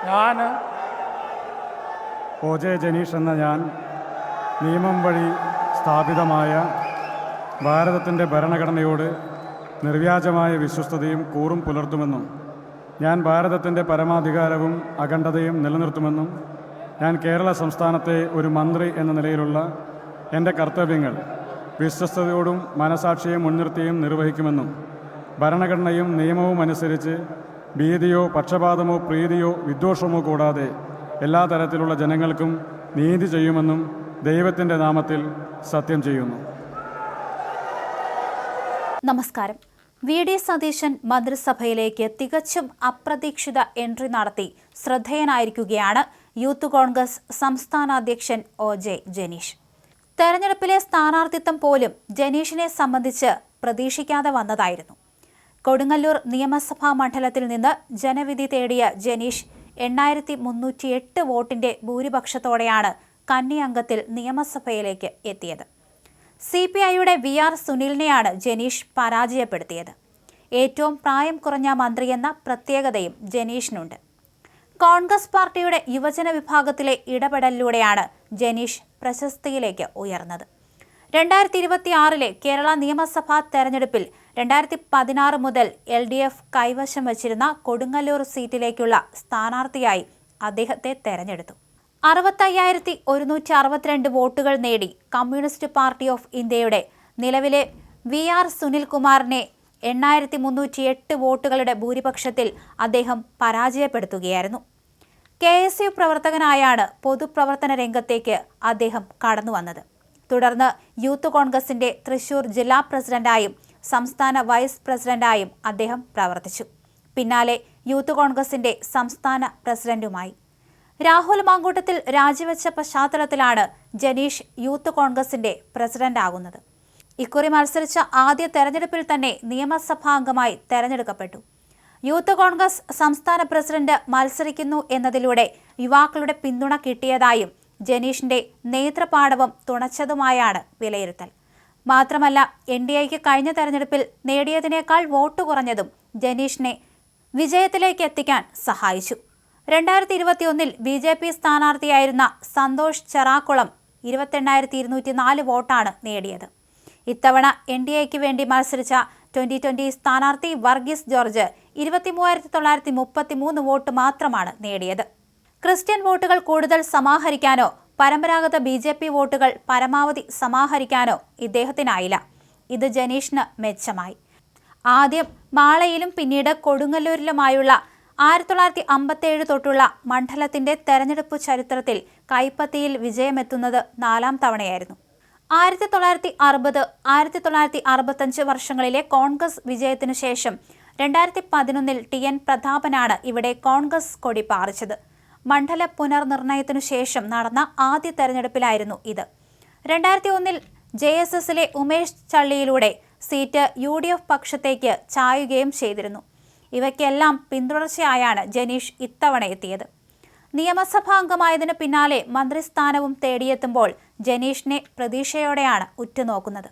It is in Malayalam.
ഞാൻ ഒ.ജെ. ജനീഷ് എന്ന ഞാൻ നിയമം വഴി സ്ഥാപിതമായ ഭാരതത്തിൻ്റെ ഭരണഘടനയോട് നിർവ്യാജമായ വിശ്വസ്തതയും കൂറും പുലർത്തുമെന്നും ഞാൻ ഭാരതത്തിൻ്റെ പരമാധികാരവും അഖണ്ഡതയും നിലനിർത്തുമെന്നും ഞാൻ കേരള സംസ്ഥാനത്തെ ഒരു മന്ത്രി എന്ന നിലയിലുള്ള എൻ്റെ കർത്തവ്യങ്ങൾ വിശ്വസ്തയോടും മനസാക്ഷിയെ മുൻനിർത്തിയും നിർവഹിക്കുമെന്നും ഭരണഘടനയും നിയമവും അനുസരിച്ച് ഭീതിയോ പക്ഷപാതമോ പ്രീതിയോ വിദ്വേഷമോ കൂടാതെ എല്ലാ തരത്തിലുള്ള ജനങ്ങൾക്കും നീതി ചെയ്യുമെന്നും ദൈവത്തിൻ്റെ നാമത്തിൽ സത്യം ചെയ്യുന്നു. നമസ്കാരം. വി.ഡി. സതീശൻ മന്ത്രിസഭയിലേക്ക് തികച്ചും അപ്രതീക്ഷിത എൻട്രി നടത്തി ശ്രദ്ധേയനായിരിക്കുകയാണ് യൂത്ത് കോൺഗ്രസ് സംസ്ഥാന അധ്യക്ഷൻ ഒ.ജെ. ജനീഷ്. തെരഞ്ഞെടുപ്പിലെ സ്ഥാനാർത്ഥിത്വം പോലും ജനീഷിനെ സംബന്ധിച്ച് പ്രതീക്ഷിക്കാതെ വന്നതായിരുന്നു. കൊടുങ്ങല്ലൂർ നിയമസഭാ മണ്ഡലത്തിൽ നിന്ന് ജനവിധി തേടിയ ജനീഷ് 8308 വോട്ടിന്റെ ഭൂരിപക്ഷത്തോടെയാണ് കന്നി അംഗത്തിൽ നിയമസഭയിലേക്ക് എത്തിയത്. CPIയുടെ VR സുനിലിനെയാണ് ജനീഷ് പരാജയപ്പെടുത്തിയത്. ഏറ്റവും പ്രായം കുറഞ്ഞ മന്ത്രിയെന്ന പ്രത്യേകതയും ജനീഷിനുണ്ട്. കോൺഗ്രസ് പാർട്ടിയുടെ യുവജന വിഭാഗത്തിലെ ഇടപെടലിലൂടെയാണ് ജനീഷ് പ്രശസ്തിയിലേക്ക് ഉയർന്നത്. 2026 കേരള നിയമസഭാ തെരഞ്ഞെടുപ്പിൽ 2016 മുതൽ LDF കൈവശം വച്ചിരുന്ന കൊടുങ്ങല്ലൂർ സീറ്റിലേക്കുള്ള സ്ഥാനാർത്ഥിയായി അദ്ദേഹത്തെ തെരഞ്ഞെടുത്തു. 65,162 വോട്ടുകൾ നേടി കമ്മ്യൂണിസ്റ്റ് പാർട്ടി ഓഫ് ഇന്ത്യയുടെ നിലവിലെ VR സുനിൽകുമാറിനെ 8308 വോട്ടുകളുടെ ഭൂരിപക്ഷത്തിൽ അദ്ദേഹം പരാജയപ്പെടുത്തുകയായിരുന്നു. KSU പ്രവർത്തകനായാണ് പൊതുപ്രവർത്തന രംഗത്തേക്ക് അദ്ദേഹം കടന്നുവന്നത്. തുടർന്ന് യൂത്ത് കോൺഗ്രസിന്റെ തൃശൂർ ജില്ലാ പ്രസിഡന്റായും സംസ്ഥാന വൈസ് പ്രസിഡന്റായും അദ്ദേഹം പ്രവർത്തിച്ചു. പിന്നാലെ യൂത്ത് കോൺഗ്രസിന്റെ സംസ്ഥാന പ്രസിഡന്റുമായി. രാഹുൽ മാങ്കൂട്ടത്തിൽ രാജിവെച്ച പശ്ചാത്തലത്തിലാണ് ജനീഷ് യൂത്ത് കോൺഗ്രസിന്റെ പ്രസിഡന്റാകുന്നത്. ഇക്കുറി മത്സരിച്ച ആദ്യ തെരഞ്ഞെടുപ്പിൽ തന്നെ നിയമസഭാംഗമായി തെരഞ്ഞെടുക്കപ്പെട്ടു. യൂത്ത് കോൺഗ്രസ് സംസ്ഥാന പ്രസിഡന്റ് മത്സരിക്കുന്നു എന്നതിലൂടെ യുവാക്കളുടെ പിന്തുണ കിട്ടിയതായും ജനീഷിന്റെ നേതൃപാടവം തുണച്ചതുമായാണ് വിലയിരുത്തൽ. മാത്രമല്ല, NDAക്ക് കഴിഞ്ഞ തെരഞ്ഞെടുപ്പിൽ നേടിയതിനേക്കാൾ വോട്ട് കുറഞ്ഞതും ജനീഷിനെ വിജയത്തിലേക്ക് എത്തിക്കാൻ സഹായിച്ചു. 2021 BJP സ്ഥാനാർത്ഥിയായിരുന്ന സന്തോഷ് ചെറാക്കുളം 28,204 വോട്ടാണ് നേടിയത്. ഇത്തവണ NDAക്ക് വേണ്ടി മത്സരിച്ച 2020 സ്ഥാനാർത്ഥി വർഗീസ് ജോർജ് 23,933 വോട്ട് മാത്രമാണ് നേടിയത്. ക്രിസ്ത്യൻ വോട്ടുകൾ കൂടുതൽ സമാഹരിക്കാനോ പരമ്പരാഗത BJP വോട്ടുകൾ പരമാവധി സമാഹരിക്കാനോ ഇദ്ദേഹത്തിനായില്ല. ഇത് ജനീഷിന് മെച്ചമായി. ആദ്യം മാളയിലും പിന്നീട് കൊടുങ്ങല്ലൂരിലുമായുള്ള 1957 തൊട്ടുള്ള മണ്ഡലത്തിന്റെ തെരഞ്ഞെടുപ്പ് ചരിത്രത്തിൽ കൈപ്പത്തിയിൽ വിജയമെത്തുന്നത് 4ാം തവണയായിരുന്നു. 1960, 1965 വർഷങ്ങളിലെ കോൺഗ്രസ് വിജയത്തിനു ശേഷം 2011 TN പ്രതാപനാണ് ഇവിടെ കോൺഗ്രസ് കൊടി പാറിച്ചത്. മണ്ഡല പുനർനിർണയത്തിനു ശേഷം നടന്ന ആദ്യ തെരഞ്ഞെടുപ്പിലായിരുന്നു ഇത്. 2001 JSSലെ ഉമേഷ് ചള്ളിയിലൂടെ സീറ്റ് UDF പക്ഷത്തേക്ക് ചായുകയും ചെയ്തിരുന്നു. ഇവയ്ക്കെല്ലാം പിന്തുടർച്ചയായാണ് ജനീഷ് ഇത്തവണ എത്തിയത്. നിയമസഭാംഗമായതിനു പിന്നാലെ മന്ത്രിസ്ഥാനവും തേടിയെത്തുമ്പോൾ ജനീഷിനെ പ്രതീക്ഷയോടെയാണ് ഉറ്റുനോക്കുന്നത്.